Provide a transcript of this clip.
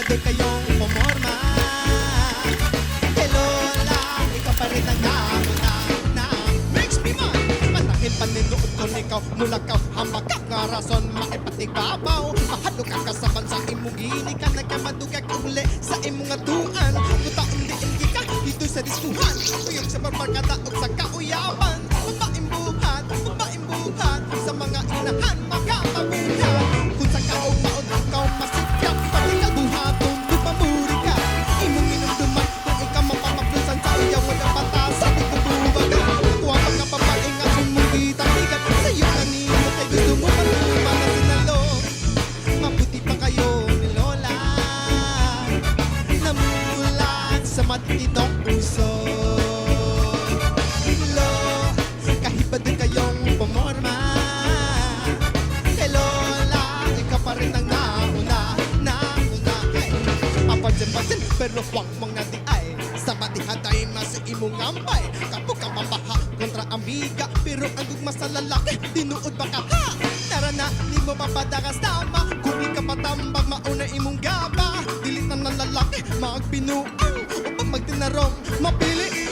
Kahibado kayong pumorma. Hey Lola, ikaw pa rin ang nauna na makes me man. Matahin paninuod ko nikaw, mulakaw, hamakak nga rason, maipatibabaw. Mahalo ka kasaban sa imong gini ka, nagkamadugag uli sa imong atuan. Kutaon diin ka, dito sa diskuhan, uyog sa barbarkadaog sa kauyapan. Mapaimbuhan sa mga inahan, makatabuhan. Kung sa kaog-maod ikaw masikap, pati kabuhaton, lupamuri ka. Imong inumduman, kung ikaw mapapaplusan sa uyaw, walang batasan, ikububaga. Kuha pa nga babae nga imong kitang-ikat, sa'yo kanino kay gusto mo matuma na sinalo. Mabuti pa kayo ni Lola, namulat sa matitidong puso. Kahibado kayong pumorma. Hey Lola, ikaw pa rin ang nauna. Hey, papansin-pansin, pero huwag mong nadiay. Sa matihaday mas imong ngambay. Kapag kang pambaha kontra ang biga, pero ang gugma sa lalaki, tinuod ba ka ha? Tara na, di mo papadakas tama. Kung di ka matambag, mauna imong gaba. Dilit na ng lalaki, magbinuang, upang magtinarong, mapili